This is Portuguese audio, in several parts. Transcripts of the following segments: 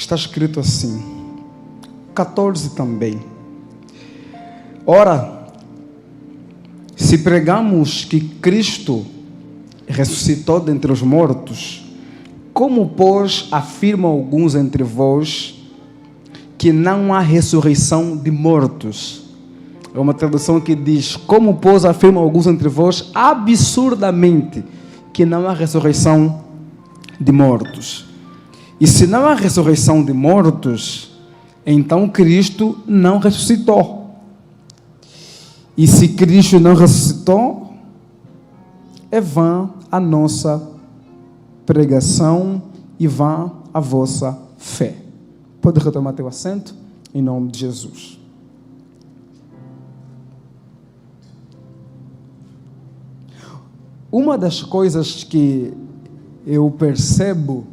está escrito assim, 14 também. Ora, se pregamos que Cristo ressuscitou dentre os mortos, como, pois, afirmam alguns entre vós que não há ressurreição de mortos? É uma tradução que diz, como, pois, afirmam alguns entre vós absurdamente que não há ressurreição de mortos. E se não há ressurreição de mortos, então Cristo não ressuscitou. E se Cristo não ressuscitou, é vã a nossa pregação e vã a vossa fé. Pode retomar teu assento, em nome de Jesus. Uma das coisas que eu percebo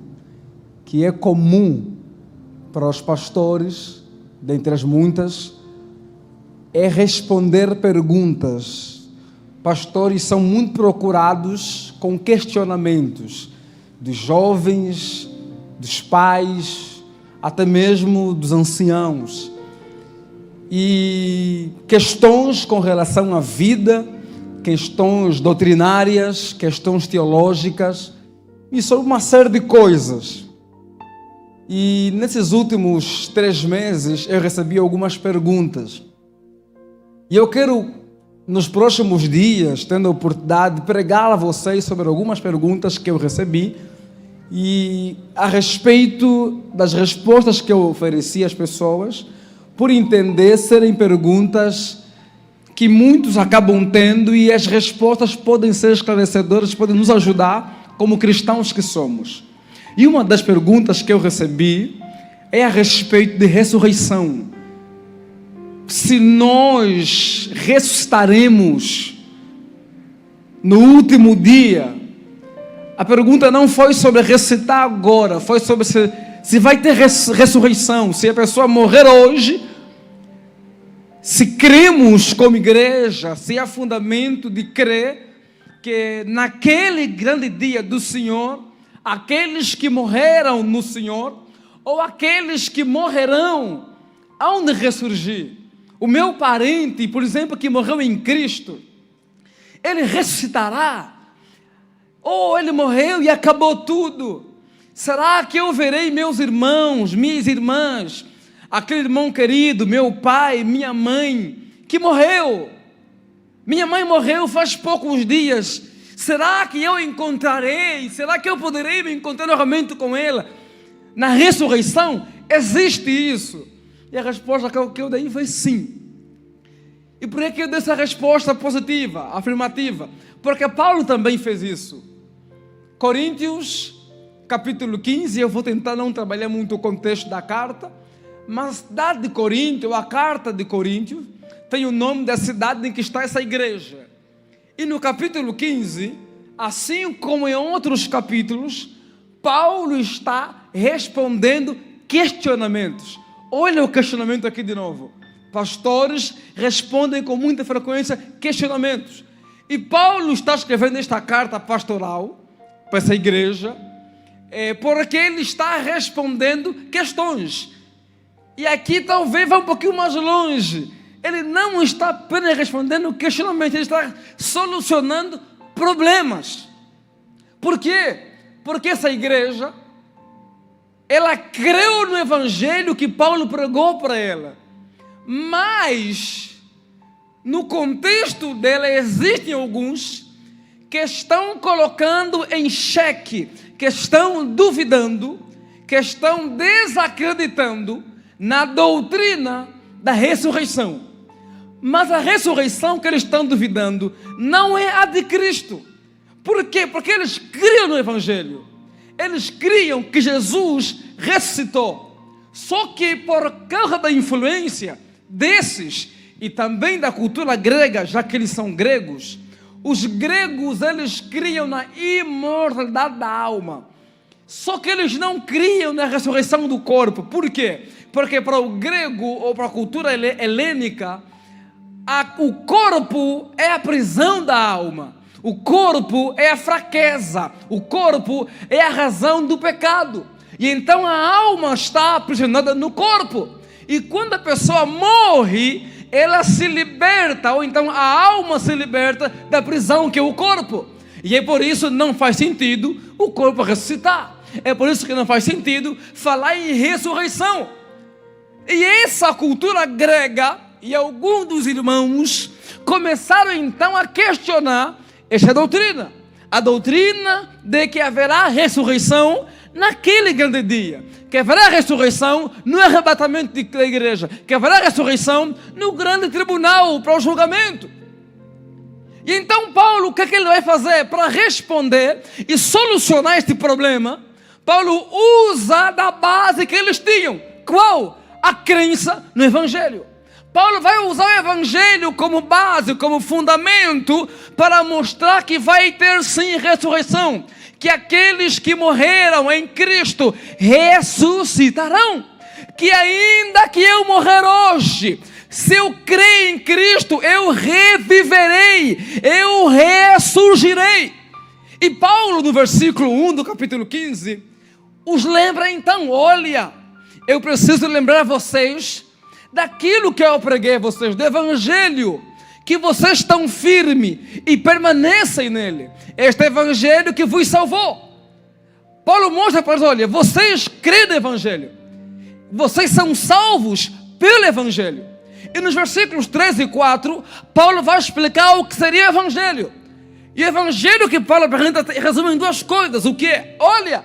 que é comum para os pastores, dentre as muitas, é responder perguntas. Pastores são muito procurados com questionamentos dos jovens, dos pais, até mesmo dos anciãos. E questões com relação à vida, questões doutrinárias, questões teológicas, e sobre uma série de coisas. E nesses últimos 3 meses eu recebi algumas perguntas. E eu quero, nos próximos dias, tendo a oportunidade de pregar a vocês sobre algumas perguntas que eu recebi e a respeito das respostas que eu ofereci às pessoas, por entender serem perguntas que muitos acabam tendo e as respostas podem ser esclarecedoras, podem nos ajudar como cristãos que somos. E uma das perguntas que eu recebi é a respeito de ressurreição. Se nós ressuscitaremos no último dia. A pergunta não foi sobre ressuscitar agora, foi sobre se vai ter ressurreição, se a pessoa morrer hoje, se cremos como igreja, se há fundamento de crer que naquele grande dia do Senhor, aqueles que morreram no Senhor, ou aqueles que morrerão, hão de ressurgir. O meu parente, por exemplo, que morreu em Cristo, ele ressuscitará? Ou ele morreu e acabou tudo? Será que eu verei meus irmãos, minhas irmãs, aquele irmão querido, meu pai, minha mãe, que morreu? Minha mãe morreu faz poucos dias. Será que eu encontrarei? Será que eu poderei me encontrar novamente com ela? Na ressurreição, existe isso? E a resposta que eu dei foi sim. E por que eu dei essa resposta positiva, afirmativa? Porque Paulo também fez isso. Coríntios, capítulo 15, eu vou tentar não trabalhar muito o contexto da carta, mas a cidade de Corinto, a carta de Coríntios, tem o nome da cidade em que está essa igreja. E no capítulo 15, assim como em outros capítulos, Paulo está respondendo questionamentos. Olha o questionamento aqui de novo. Pastores respondem com muita frequência questionamentos. E Paulo está escrevendo esta carta pastoral para essa igreja, porque ele está respondendo questões. E aqui talvez vá um pouquinho mais longe. Ele não está apenas respondendo questionamentos, ele está solucionando problemas. Por quê? Porque essa igreja, ela creu no evangelho que Paulo pregou para ela, mas no contexto dela existem alguns que estão colocando em xeque, que estão duvidando, que estão desacreditando na doutrina da ressurreição. Mas a ressurreição que eles estão duvidando não é a de Cristo. Por quê? Porque eles criam no evangelho. Eles criam que Jesus ressuscitou. Só que por causa da influência desses e também da cultura grega, já que eles são gregos, os gregos, eles criam na imortalidade da alma. Só que eles não criam na ressurreição do corpo. Por quê? Porque para o grego ou para a cultura helênica, o corpo é a prisão da alma. O corpo é a fraqueza. O corpo é a razão do pecado. E então a alma está aprisionada no corpo. E quando a pessoa morre, ela se liberta, ou então a alma se liberta da prisão que é o corpo. E é por isso que não faz sentido o corpo ressuscitar. É por isso que não faz sentido falar em ressurreição. E essa cultura grega e alguns dos irmãos começaram então a questionar esta doutrina. A doutrina de que haverá ressurreição naquele grande dia. Que haverá ressurreição no arrebatamento da igreja. Que haverá ressurreição no grande tribunal para o julgamento. E então Paulo, o que é que ele vai fazer para responder e solucionar este problema? Paulo usa da base que eles tinham. Qual? A crença no Evangelho. Paulo vai usar o Evangelho como base, como fundamento, para mostrar que vai ter sim ressurreição. Que aqueles que morreram em Cristo ressuscitarão. Que ainda que eu morrer hoje, se eu crer em Cristo, eu reviverei, eu ressurgirei. E Paulo, no versículo 1 do capítulo 15, os lembra então: olha, eu preciso lembrar vocês daquilo que eu preguei a vocês, do Evangelho, que vocês estão firmes e permanecem nele. Este Evangelho que vos salvou. Paulo mostra para eles: olha, vocês creem no Evangelho, vocês são salvos pelo Evangelho. E nos versículos 3 e 4, Paulo vai explicar o que seria o Evangelho. E o Evangelho que Paulo apresenta resume em duas coisas. O que é? Olha,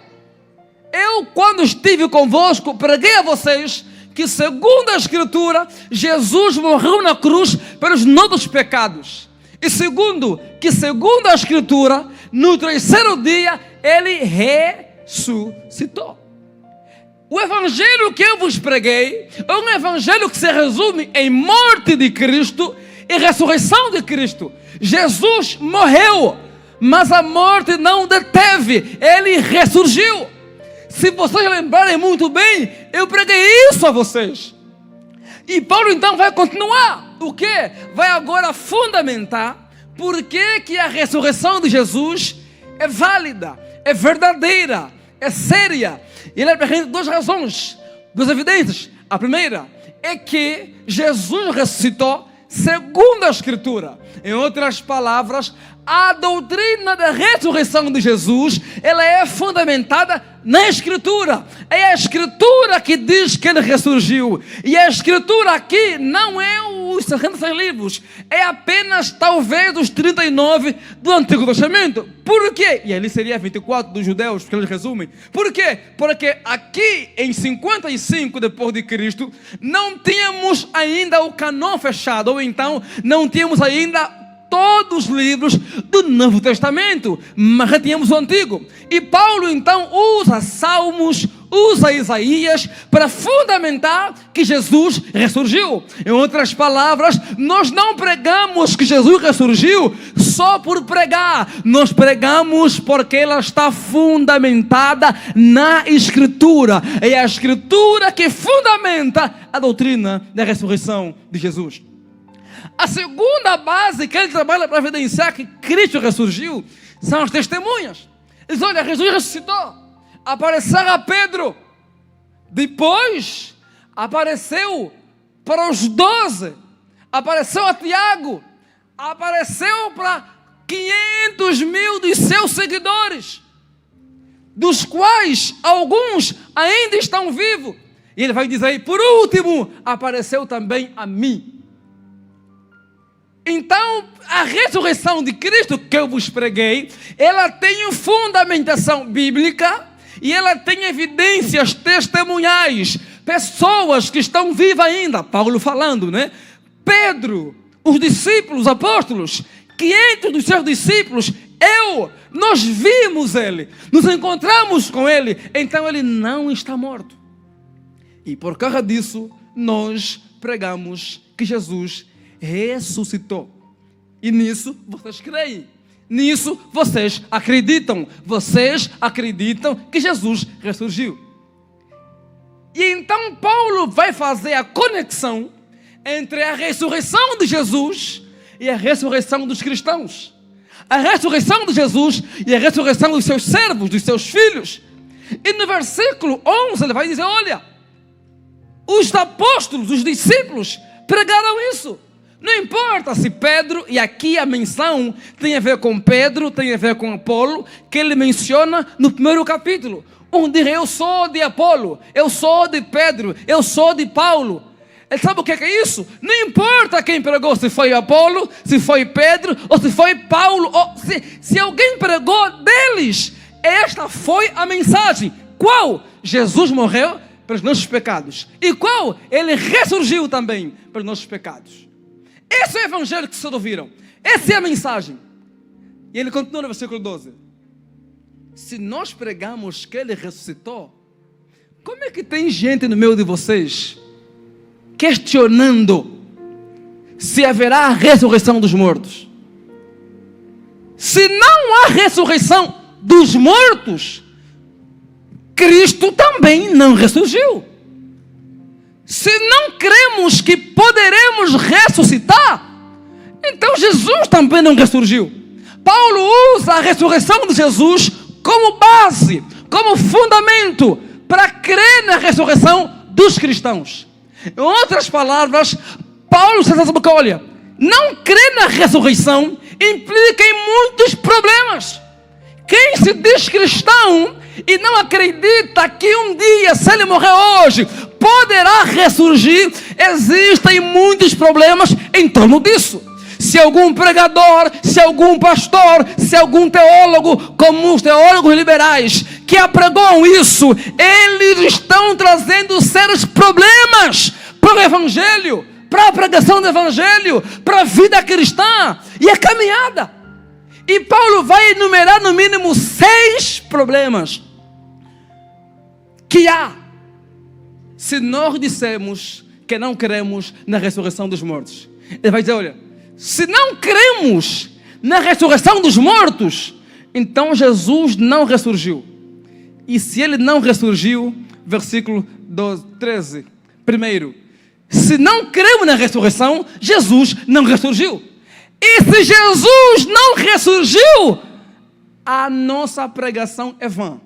eu quando estive convosco, preguei a vocês que segundo a Escritura, Jesus morreu na cruz pelos nossos pecados. E segundo, que segundo a Escritura, no terceiro dia, Ele ressuscitou. O Evangelho que eu vos preguei é um Evangelho que se resume em morte de Cristo e ressurreição de Cristo. Jesus morreu, mas a morte não deteve, Ele ressurgiu. Se vocês lembrarem muito bem, eu preguei isso a vocês. E Paulo então vai continuar. O que? Vai agora fundamentar por que a ressurreição de Jesus é válida, é verdadeira, é séria. E ele apresenta duas razões, duas evidências. A primeira é que Jesus ressuscitou segundo a Escritura. Em outras palavras, a doutrina da ressurreição de Jesus, ela é fundamentada na Escritura. É a Escritura que diz que Ele ressurgiu. E a Escritura aqui não é os 66 livros. É apenas, talvez, os 39 do Antigo Testamento. Por quê? E ali seria 24 dos judeus, porque eles resumem. Por quê? Porque aqui, em 55 depois de Cristo, não tínhamos ainda o canon fechado. Ou então, não tínhamos ainda todos os livros do Novo Testamento, mas já tínhamos o Antigo. E Paulo então usa Salmos, usa Isaías para fundamentar que Jesus ressurgiu. Em outras palavras, nós não pregamos que Jesus ressurgiu só por pregar. Nós pregamos porque ela está fundamentada na Escritura. É a Escritura que fundamenta a doutrina da ressurreição de Jesus. A segunda base que ele trabalha para evidenciar que Cristo ressurgiu são as testemunhas. Ele diz: olha, Jesus ressuscitou. Apareceu a Pedro. Depois apareceu para os 12. Apareceu a Tiago. Apareceu para 500 mil dos seus seguidores, dos quais alguns ainda estão vivos. E ele vai dizer aí: por último, apareceu também a mim. Então, a ressurreição de Cristo que eu vos preguei, ela tem fundamentação bíblica e ela tem evidências testemunhais, pessoas que estão vivas ainda. Paulo falando, né? Pedro, os discípulos, os apóstolos, 500 dos seus discípulos, nós vimos ele, nos encontramos com ele, então ele não está morto. E por causa disso, nós pregamos que Jesus ressuscitou. E nisso vocês creem. Nisso vocês acreditam. Vocês acreditam que Jesus ressurgiu. E então Paulo vai fazer a conexão entre a ressurreição de Jesus e a ressurreição dos cristãos. A ressurreição de Jesus e a ressurreição dos seus servos, dos seus filhos. E no versículo 11 ele vai dizer, olha, os apóstolos, os discípulos pregaram isso. Não importa se Pedro, e aqui a menção tem a ver com Pedro, tem a ver com Apolo, que ele menciona no primeiro capítulo. Onde eu sou de Apolo, eu sou de Pedro, eu sou de Paulo. Ele sabe o que é isso? Não importa quem pregou, se foi Apolo, se foi Pedro, ou se foi Paulo, ou se alguém pregou deles. Esta foi a mensagem. Qual? Jesus morreu pelos nossos pecados. E qual? Ele ressurgiu também pelos nossos pecados. Esse é o evangelho que vocês ouviram. Essa é a mensagem. E ele continua no versículo 12. Se nós pregamos que ele ressuscitou, como é que tem gente no meio de vocês questionando se haverá a ressurreição dos mortos? Se não há ressurreição dos mortos, Cristo também não ressurgiu. Se não cremos que poderemos ressuscitar, então Jesus também não ressurgiu. Paulo usa a ressurreição de Jesus como base, como fundamento para crer na ressurreição dos cristãos. Em outras palavras, Paulo está dizendo que, olha, não crer na ressurreição implica em muitos problemas. Quem se diz cristão e não acredita que um dia, se ele morrer hoje, poderá ressurgir, existem muitos problemas em torno disso. Se algum pregador, se algum pastor, se algum teólogo, como os teólogos liberais, que apregam isso, eles estão trazendo sérios problemas para o evangelho, para a pregação do evangelho, para a vida cristã e a caminhada. E Paulo vai enumerar no mínimo 6 problemas que há se nós dissermos que não cremos na ressurreição dos mortos. Ele vai dizer, olha, se não cremos na ressurreição dos mortos, então Jesus não ressurgiu. E se ele não ressurgiu, versículo 13. Primeiro, se não cremos na ressurreição, Jesus não ressurgiu. E se Jesus não ressurgiu, a nossa pregação é vã.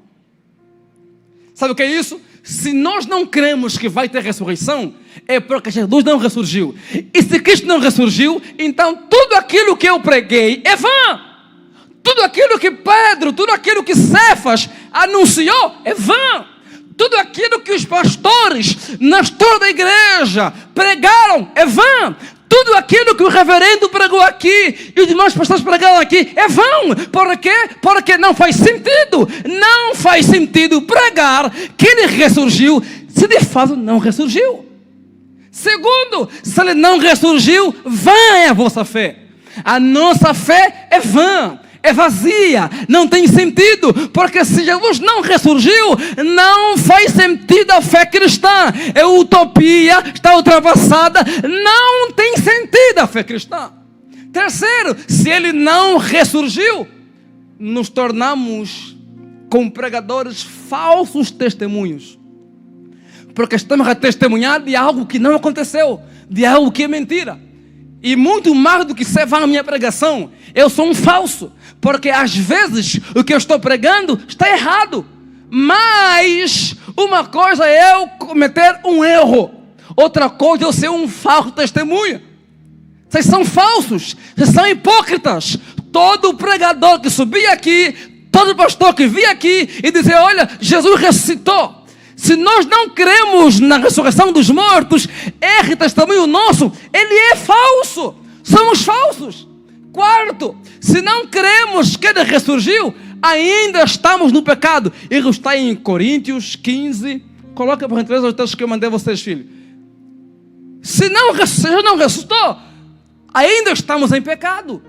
Sabe o que é isso? Se nós não cremos que vai ter ressurreição, é porque Jesus não ressurgiu. E se Cristo não ressurgiu, então tudo aquilo que eu preguei é vã. Tudo aquilo que Pedro, tudo aquilo que Cefas anunciou é vã. Tudo aquilo que os pastores na história da igreja pregaram é vã. Tudo aquilo que o reverendo pregou aqui e os demais pastores pregaram aqui é vão. Por quê? Porque não faz sentido. Não faz sentido pregar que ele ressurgiu se de fato não ressurgiu. Segundo, se ele não ressurgiu, vã é a vossa fé. A nossa fé é vã, é vazia, não tem sentido, porque se Jesus não ressurgiu, não faz sentido a fé cristã, é utopia, está ultrapassada, não tem sentido a fé cristã. Terceiro, se ele não ressurgiu, nos tornamos com pregadores falsos testemunhos, porque estamos a testemunhar de algo que não aconteceu, de algo que é mentira. E muito mais do que ser vã a minha pregação, eu sou um falso, porque às vezes o que eu estou pregando está errado. Mas uma coisa é eu cometer um erro, outra coisa é eu ser um falso testemunha. Vocês são falsos, vocês são hipócritas. Todo pregador que subia aqui, todo pastor que via aqui e dizia, olha, Jesus ressuscitou. Se nós não cremos na ressurreição dos mortos, esse testemunho nosso, ele é falso. Somos falsos. Quarto, se não cremos que ele ressurgiu, ainda estamos no pecado. Ele está em Coríntios 15. Coloca por gentileza os textos que eu mandei a vocês, filho. Se Jesus não ressuscitou, ainda estamos em pecado.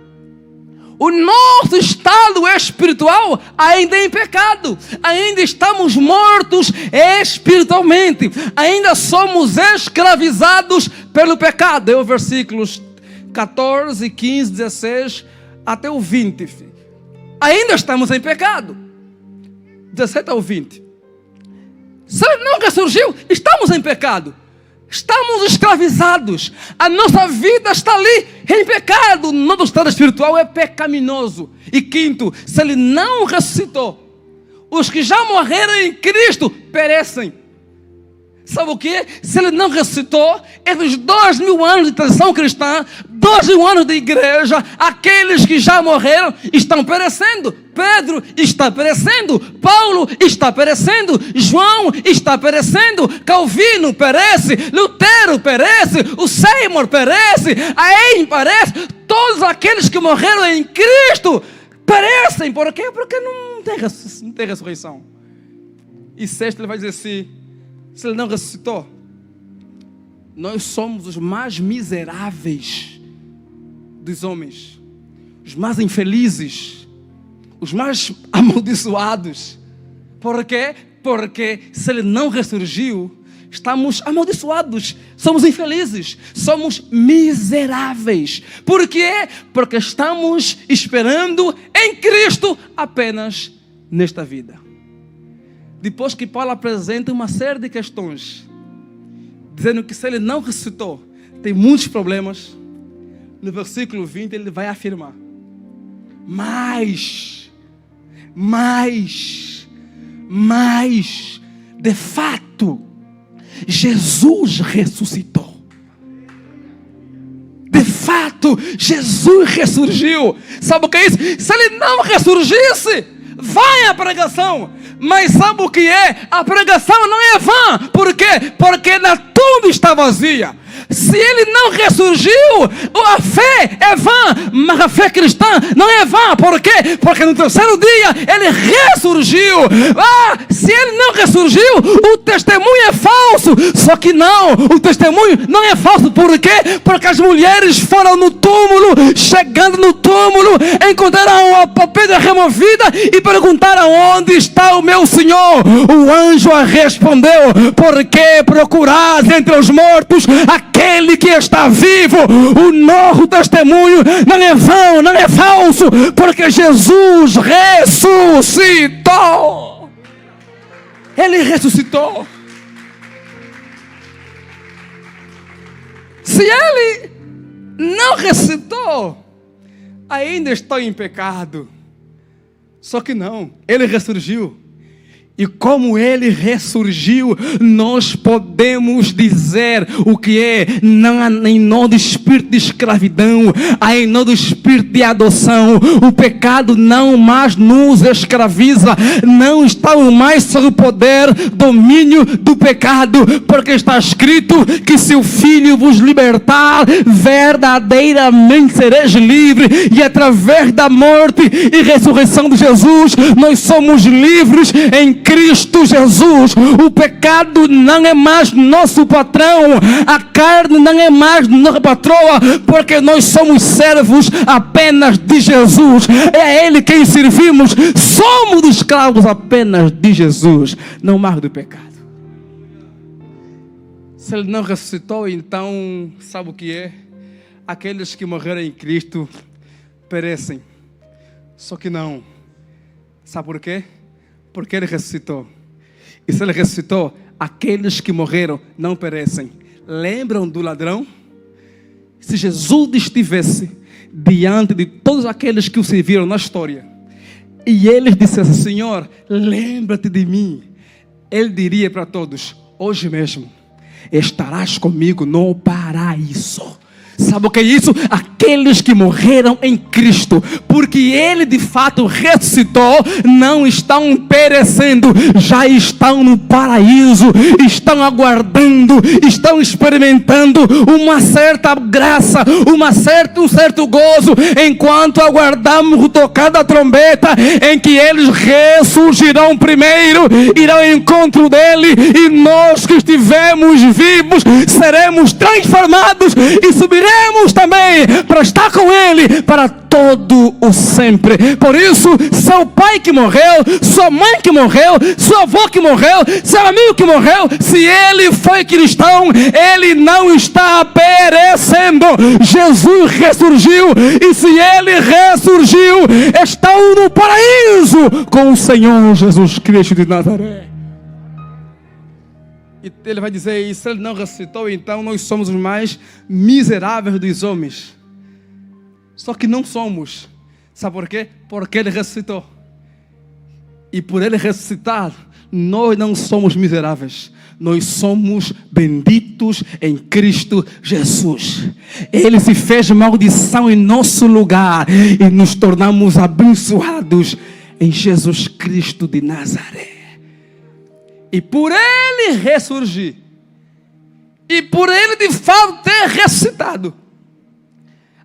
O nosso estado espiritual ainda é em pecado. Ainda estamos mortos espiritualmente. Ainda somos escravizados pelo pecado. É o versículos 14, 15, 16 até o 20. Ainda estamos em pecado. 17 ao 20. Se não ressurgiu, estamos em pecado. Estamos escravizados. A nossa vida está ali em pecado. O nosso estado espiritual é pecaminoso. E quinto, se ele não ressuscitou, Os que já morreram em Cristo perecem. Sabe o que? Se ele não ressuscitou, esses 2000 anos de tradição cristã, 2000 anos de igreja, aqueles que já morreram estão perecendo. Pedro está perecendo, Paulo está perecendo, João está perecendo, Calvino perece, Lutero perece, o Seymour perece, a Eim perece. Todos aqueles que morreram em Cristo perecem. Por quê? Porque não tem ressurreição. E sexto, ele vai dizer assim: se ele não ressuscitou, nós somos os mais miseráveis dos homens, os mais infelizes, os mais amaldiçoados. Por quê? Porque se ele não ressurgiu, estamos amaldiçoados, somos infelizes, somos miseráveis. Por quê? Porque estamos esperando em Cristo apenas nesta vida. Depois que Paulo apresenta uma série de questões, dizendo que se ele não ressuscitou, tem muitos problemas, no versículo 20 ele vai afirmar: mas, de fato, Jesus ressuscitou. De fato, Jesus ressurgiu. Sabe o que é isso? Se ele não ressurgisse, vai a pregação. Mas sabe o que é? A pregação não é vã. Por quê? Porque a tumba está vazia. Se ele não ressurgiu, a fé é vã, mas a fé cristã não é vã. Por quê? Porque no terceiro dia ele ressurgiu. Se ele não ressurgiu, o testemunho é falso. Só que não, o testemunho não é falso. Por quê? Porque as mulheres foram no túmulo, chegando no túmulo, encontraram a pedra removida e perguntaram: onde está o meu Senhor? O anjo respondeu: por que procurais entre os mortos aquele que está vivo? O nosso testemunho não é vão, não é falso, porque Jesus ressuscitou. Ele ressuscitou. Se ele não ressuscitou, ainda estou em pecado. Só que não, ele ressurgiu. E como ele ressurgiu, nós podemos dizer o que é: não há em nós do espírito de escravidão, há em nós do espírito de adoção. O pecado não mais nos escraviza, não estamos mais sob o poder, domínio do pecado, porque está escrito que se o Filho vos libertar, verdadeiramente sereis livres. E através da morte e ressurreição de Jesus, nós somos livres em Cristo Jesus. O pecado não é mais nosso patrão, a carne não é mais nossa patroa, porque nós somos servos apenas de Jesus. É a Ele quem servimos. Somos escravos apenas de Jesus, não mais do pecado. Se Ele não ressuscitou, então sabe o que é? Aqueles que morreram em Cristo perecem. Só que não. Sabe por quê? Porque Ele ressuscitou. E se Ele ressuscitou, aqueles que morreram não perecem. Lembram do ladrão? Se Jesus estivesse diante de todos aqueles que o serviram na história, e eles dissessem: Senhor, lembra-te de mim, Ele diria para todos: hoje mesmo estarás comigo no paraíso. Sabe o que é isso? Aqueles que morreram em Cristo, porque Ele de fato ressuscitou, não estão perecendo, já estão no paraíso, estão aguardando, estão experimentando uma certa graça, um certo gozo, enquanto aguardamos o tocar da trombeta, em que eles ressurgirão primeiro, irão ao encontro dele, e nós que estivemos vivos seremos transformados e subiremos também para estar com Ele para todo o sempre. Por isso, seu pai que morreu, sua mãe que morreu, seu avô que morreu, seu amigo que morreu, se ele foi cristão, ele não está perecendo. Jesus ressurgiu, e se ele ressurgiu, estão no paraíso com o Senhor Jesus Cristo de Nazaré. E ele vai dizer: e se ele não ressuscitou, então nós somos os mais miseráveis dos homens. Só que não somos. Sabe por quê? Porque ele ressuscitou. E por Ele ressuscitar, nós não somos miseráveis. Nós somos benditos em Cristo Jesus. Ele se fez maldição em nosso lugar e nos tornamos abençoados em Jesus Cristo de Nazaré. E por Ele ressurgir, e por Ele de fato ter ressuscitado.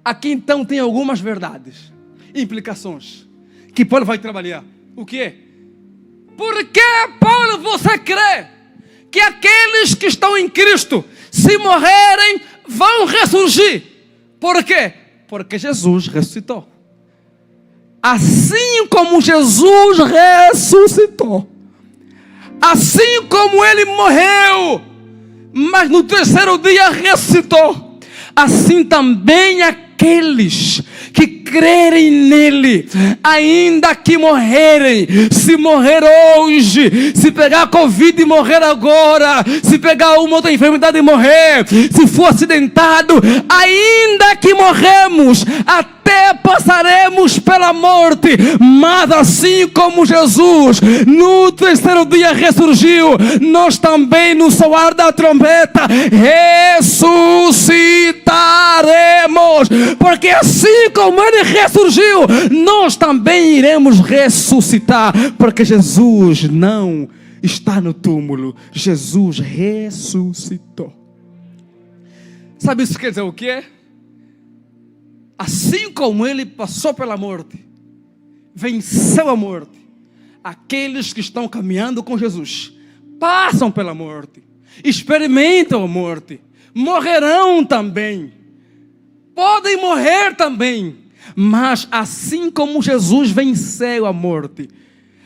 Aqui então tem algumas verdades, implicações, que Paulo vai trabalhar. O que é? Por que, Paulo, você crê que aqueles que estão em Cristo, se morrerem, vão ressurgir? Por quê? Porque Jesus ressuscitou. Assim como Jesus ressuscitou, assim como Ele morreu, mas no terceiro dia ressuscitou, assim também aqueles que crerem nele, ainda que morrerem, se morrer hoje, se pegar Covid e morrer agora, se pegar uma outra enfermidade e morrer, se for acidentado, ainda que morremos, até passaremos pela morte, mas assim como Jesus no terceiro dia ressurgiu, nós também no soar da trombeta ressuscitaremos, porque assim como Ele ressurgiu, nós também iremos ressuscitar, porque Jesus não está no túmulo, Jesus ressuscitou. Sabe isso quer dizer o quê? Assim como Ele passou pela morte, venceu a morte, aqueles que estão caminhando com Jesus passam pela morte, experimentam a morte, morrerão também, podem morrer também, mas assim como Jesus venceu a morte,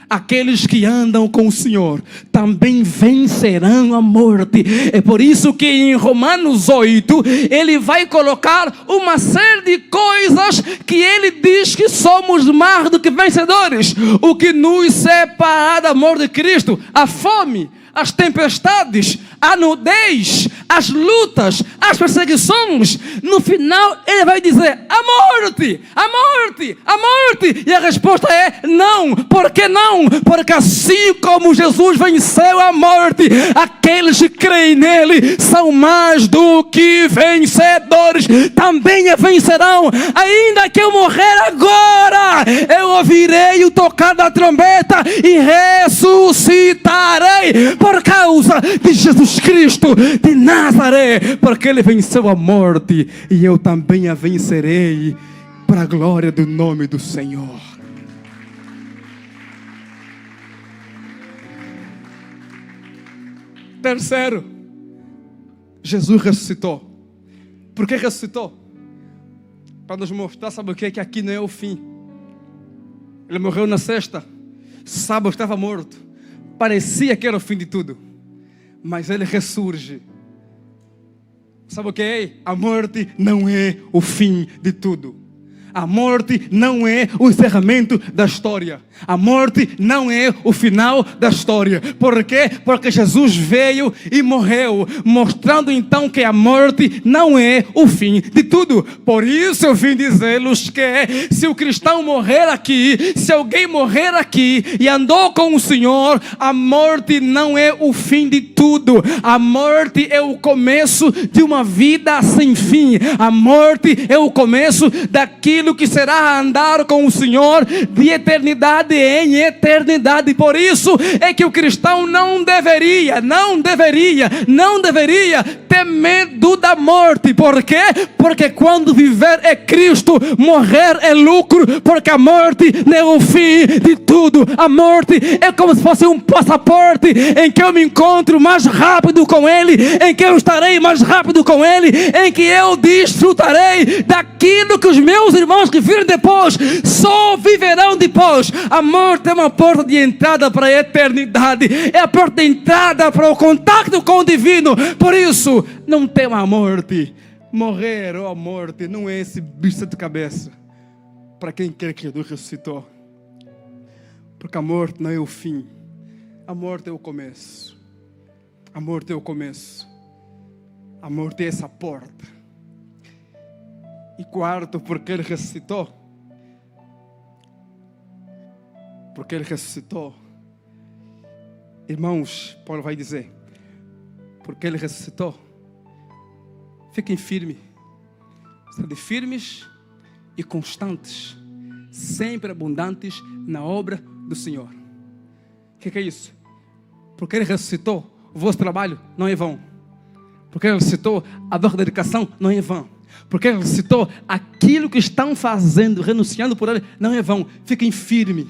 aqueles que andam com o Senhor também vencerão a morte. É por isso que em Romanos 8 ele vai colocar uma série de coisas que ele diz que somos mais do que vencedores. O que nos separa do amor de Cristo: a fome, as tempestades, a nudez, as lutas, as perseguições. No final ele vai dizer: a morte, a morte, a morte. E a resposta é não. Por que não? Porque assim como Jesus venceu a morte, aqueles que creem nele são mais do que vencedores, também a vencerão. Ainda que eu morrer agora, eu ouvirei o tocar da trombeta e ressuscitarei, por causa de Jesus Cristo de Nazaré, porque Ele venceu a morte e eu também a vencerei, para a glória do nome do Senhor. Terceiro, Jesus ressuscitou. Por que ressuscitou? Para nos mostrar, sabe o que? Que aqui não é o fim. Ele morreu na sexta, sábado estava morto, parecia que era o fim de tudo, mas Ele ressurge. Sabe o que é? A morte não é o fim de tudo. A morte não é o encerramento da história. A morte não é o final da história. Por quê? Porque Jesus veio e morreu, mostrando então que a morte não é o fim de tudo. Por isso eu vim dizer-lhes que se o cristão morrer aqui, se alguém morrer aqui e andou com o Senhor, a morte não é o fim de tudo. A morte é o começo de uma vida sem fim. A morte é o começo daquilo que será andar com o Senhor de eternidade em eternidade. Por isso é que o cristão não deveria ter medo da morte. Por quê? Porque quando viver é Cristo, morrer é lucro, porque a morte não é o fim de tudo. A morte é como se fosse um passaporte em que eu me encontro mais rápido com Ele, em que eu estarei mais rápido com Ele, em que eu desfrutarei daquilo que os meus irmãos que virem depois só viverão depois. A morte é uma porta de entrada para a eternidade, é a porta de entrada para o contato com o divino. Por isso, não tema a morte. Morrer ou a morte não é esse bicho de cabeça para quem quer que Jesus ressuscitou, porque a morte não é o fim, a morte é o começo. A morte é o começo. A morte é essa porta. E quarto, porque Ele ressuscitou. Porque Ele ressuscitou, Irmãos, Paulo vai dizer, porque Ele ressuscitou, fiquem firmes, sede firmes e constantes, sempre abundantes na obra do Senhor. O que é isso? Porque Ele ressuscitou, o vosso trabalho não é vão. Porque Ele ressuscitou, a vossa dedicação não é vão. Porque Ele ressuscitou, aquilo que estão fazendo, renunciando por Ele, não é vão. Fiquem firmes.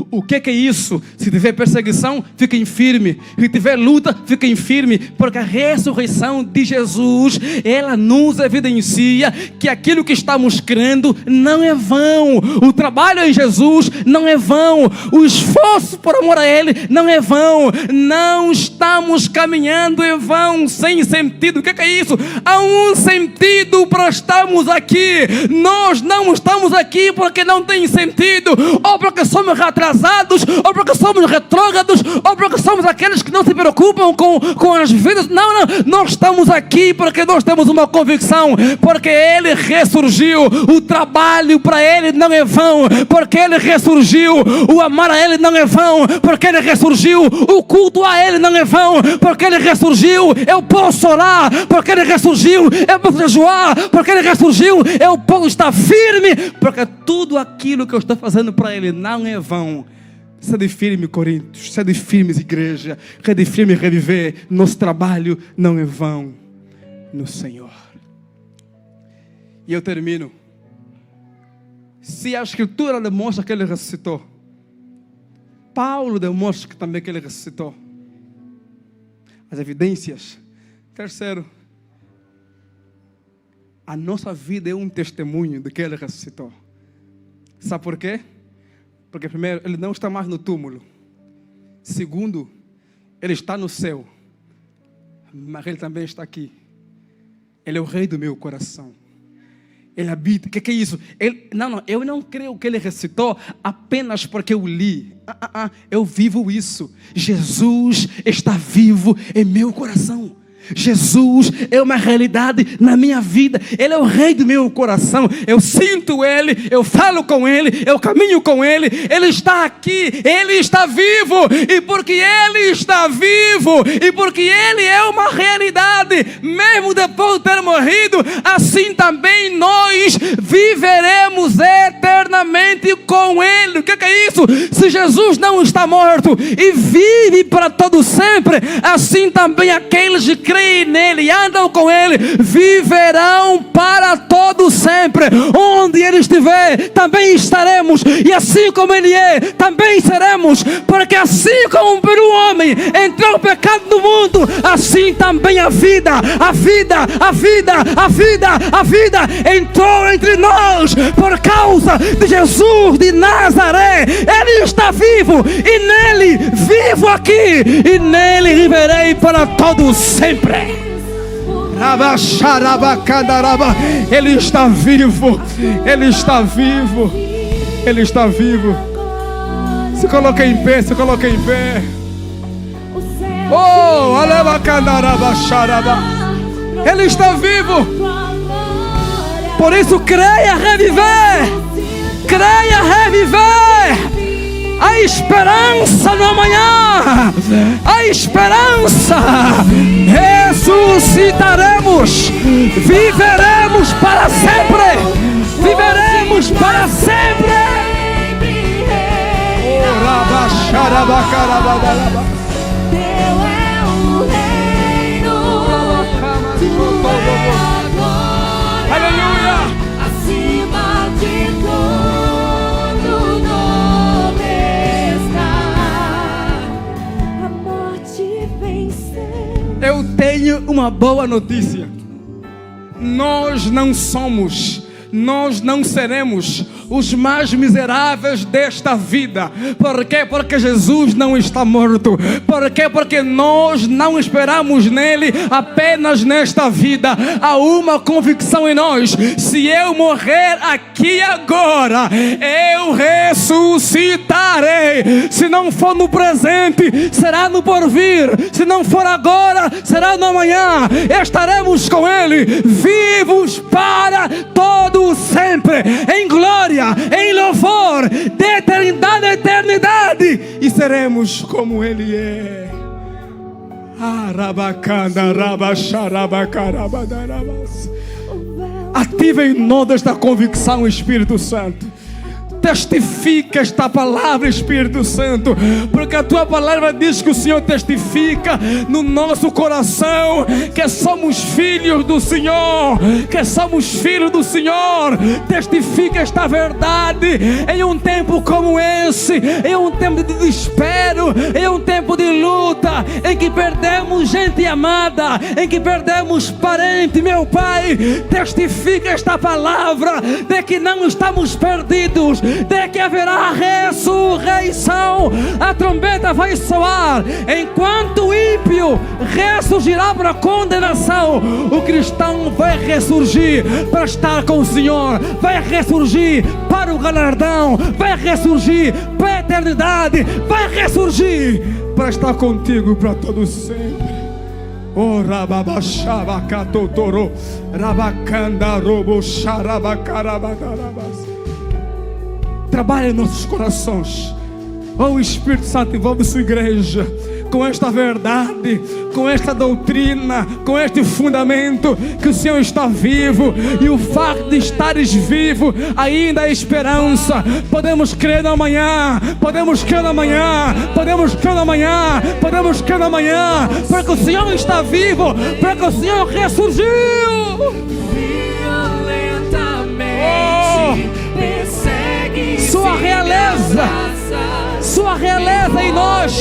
O que é isso? Se tiver perseguição, fiquem firmes. Se tiver luta, fiquem firmes. Porque a ressurreição de Jesus, ela nos evidencia que aquilo que estamos crendo não é vão. O trabalho em Jesus não é vão. O esforço por amor a Ele não é vão. Não estamos caminhando em vão, sem sentido. O que é isso? Há um sentido para estarmos aqui. Nós não estamos aqui porque não tem sentido, ou porque somos atrasados, ou porque somos retrógrados, ou porque somos aqueles que não se preocupam com as vidas. Não, nós estamos aqui porque nós temos uma convicção, porque Ele ressurgiu. O trabalho para Ele não é vão, porque Ele ressurgiu. O amar a Ele não é vão, porque Ele ressurgiu. O culto a Ele não é vão, porque Ele ressurgiu. Eu posso orar, porque Ele ressurgiu. Eu posso jejuar, porque Ele ressurgiu. Eu posso estar firme, porque tudo aquilo que eu estou fazendo para Ele não é vão. Sede firme, Coríntios, sede firmes, igreja, sede firme, reviver. Nosso trabalho não é vão no Senhor. E eu termino. Se a Escritura demonstra que Ele ressuscitou, Paulo demonstra que também que Ele ressuscitou. As evidências. Terceiro, a nossa vida é um testemunho de que Ele ressuscitou. Sabe por quê? Porque primeiro, Ele não está mais no túmulo. Segundo, Ele está no céu. Mas Ele também está aqui. Ele é o Rei do meu coração. Ele habita. O que é isso? Eu não creio que Ele ressuscitou apenas porque eu li. Eu vivo isso. Jesus está vivo em meu coração. Jesus é uma realidade na minha vida. Ele é o Rei do meu coração. Eu sinto Ele, eu falo com Ele, eu caminho com Ele. Ele está aqui, Ele está vivo. E porque Ele está vivo, e porque Ele é uma realidade, mesmo depois de ter morrido, assim também nós viveremos eternamente com Ele. O que é isso? Se Jesus não está morto e vive para todo sempre, assim também aqueles que creem nele e andam com Ele viverão para todo sempre. Onde Ele estiver, também estaremos. E assim como Ele é, também seremos. Porque assim como por um homem entrou o pecado no mundo, assim também a vida entrou entre nós por causa de Jesus de Nazaré. Ele está vivo e nele vivo aqui e nele viverei para todo sempre. Ele está vivo. Ele está vivo. Ele está vivo. Se coloque em pé, se coloque em pé. Oh, Ele está vivo. Por isso creia reviver. Creia reviver. A esperança no amanhã. A esperança. Ressuscitaremos. Viveremos para sempre. Viveremos para sempre. Teu é o reino. Aleluia. Acima de todo nome está. A morte venceu. Eu tenho uma boa notícia. Nós não somos, nós não seremos os mais miseráveis desta vida. Por quê? Porque Jesus não está morto. Por quê? Porque nós não esperamos nele apenas nesta vida. Há uma convicção em nós: se eu morrer aqui agora, eu ressuscitarei. Se não for no presente, será no porvir. Se não for agora, será no amanhã. Estaremos com ele, vivos para todo sempre, em glória, em louvor, de eternidade a eternidade, e seremos como Ele é. Ativa em nós esta convicção, Espírito Santo. Testifica esta palavra, Espírito Santo, porque a tua palavra diz que o Senhor testifica no nosso coração que somos filhos do Senhor, que somos filhos do Senhor. Testifica esta verdade em um tempo como esse, em um tempo de desespero, em um tempo de luta, em que perdemos gente amada, em que perdemos parente. Meu Pai, testifica esta palavra de que não estamos perdidos, de que haverá ressurreição. A trombeta vai soar enquanto o ímpio ressurgirá para a condenação. O cristão vai ressurgir para estar com o Senhor, vai ressurgir para o galardão, vai ressurgir para a eternidade, vai ressurgir para estar contigo para todo sempre. Oh, rababashabakatotoro, rabakanda robo xarabacarabadalabas. Trabalha em nossos corações. Oh, Espírito Santo, envolve sua igreja com esta verdade, com esta doutrina, com este fundamento que o Senhor está vivo, e o facto de estares vivo ainda é esperança. Podemos crer no amanhã, podemos crer no amanhã, podemos crer no amanhã, podemos crer no amanhã, porque o Senhor está vivo, porque o Senhor ressurgiu. Sua realeza em nós,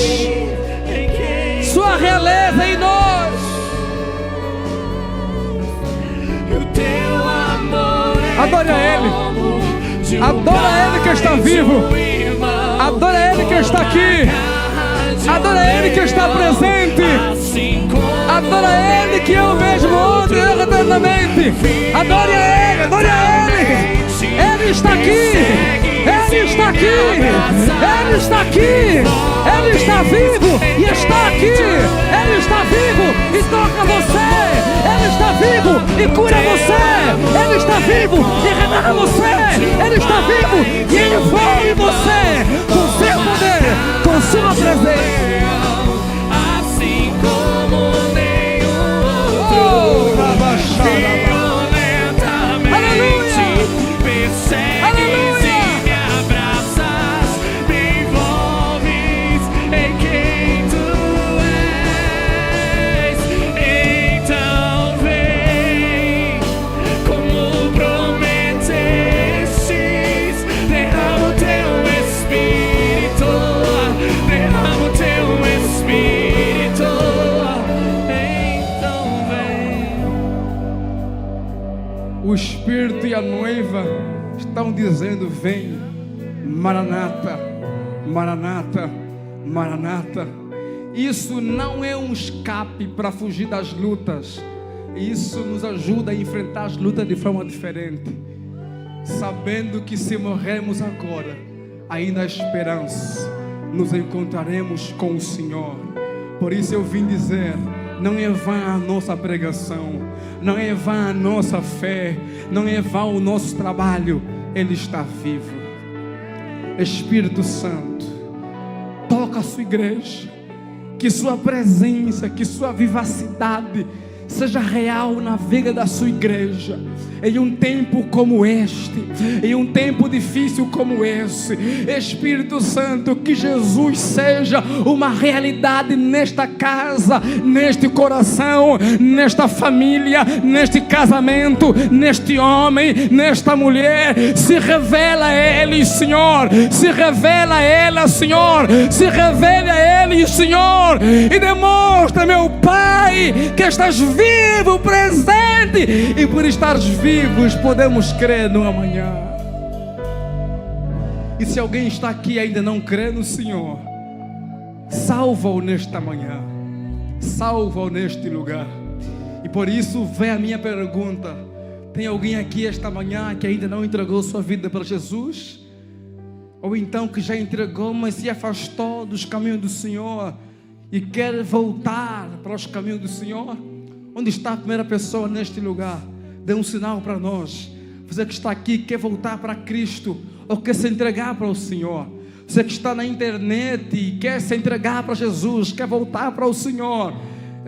sua realeza em nós. Adore a Ele, adora a Ele que está vivo, adora a Ele que está aqui, adora a Ele que está presente, adora a Ele que é o mesmo ontem e eternamente. Adore a Ele, adore a Ele. Ele está aqui, Ele está aqui, Ele está aqui, Ele está vivo e está aqui. Ele está vivo e toca você, Ele está vivo e cura você, Ele está vivo e renova você, Ele está vivo e envolve você com seu poder, com sua presença. Assim como nenhum outro. O Espírito e a noiva estão dizendo: vem, Maranata, Maranata, Maranata. Isso não é um escape para fugir das lutas. Isso nos ajuda a enfrentar as lutas de forma diferente, sabendo que se morrermos agora, ainda há esperança, nos encontraremos com o Senhor. Por isso eu vim dizer: não é vã a nossa pregação, não é vã a nossa fé, não é vã o nosso trabalho. Ele está vivo. Espírito Santo, toca a sua igreja, que sua presença, que sua vivacidade seja real na vida da sua igreja, em um tempo como este, em um tempo difícil como esse. Espírito Santo, que Jesus seja uma realidade nesta casa, neste coração, nesta família, neste casamento, neste homem, nesta mulher. Se revela a Ele, Senhor, se revela a Ela, Senhor, se revela a Ele, Senhor, e demonstra, meu Pai, que estás vivo, presente, e por estares vivos podemos crer no amanhã. E se alguém está aqui e ainda não crê no Senhor, salva-o nesta manhã, salva-o neste lugar. E por isso vem a minha pergunta: tem alguém aqui esta manhã que ainda não entregou sua vida para Jesus? Ou então que já entregou, mas se afastou dos caminhos do Senhor e quer voltar para os caminhos do Senhor? Onde está a primeira pessoa neste lugar? Dê um sinal para nós. Você que está aqui quer voltar para Cristo, ou quer se entregar para o Senhor. Você que está na internet e quer se entregar para Jesus, quer voltar para o Senhor.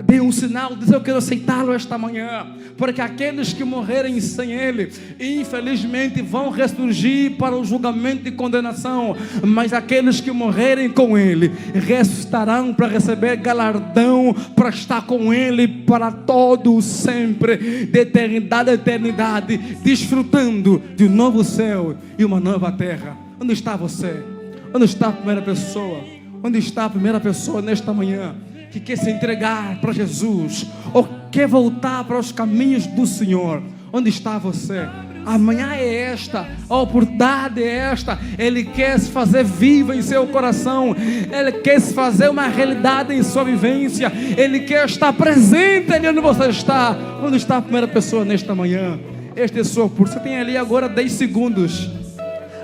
dê um sinal, diz: eu quero aceitá-lo esta manhã, porque aqueles que morrerem sem Ele, infelizmente vão ressurgir para o julgamento e condenação, mas aqueles que morrerem com Ele, ressuscitarão para receber galardão, para estar com Ele para todo sempre, de eternidade a eternidade, desfrutando de um novo céu e uma nova terra. Onde está você? Onde está a primeira pessoa? Onde está a primeira pessoa nesta manhã que quer se entregar para Jesus, ou quer voltar para os caminhos do Senhor? Onde está você? Amanhã é esta, a oportunidade é esta. Ele quer se fazer viva em seu coração, Ele quer se fazer uma realidade em sua vivência, Ele quer estar presente ali onde você está. Onde está a primeira pessoa nesta manhã? Este é o seu oportunidade. Você tem ali agora 10 segundos.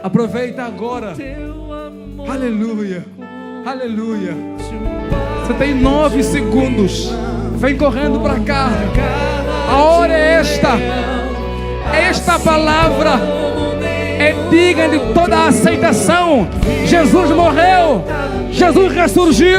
Aproveita agora. Aleluia, aleluia. Você tem 9 segundos. Vem correndo para cá. A hora é esta. Esta palavra é digna de toda a aceitação. Jesus morreu, Jesus ressurgiu.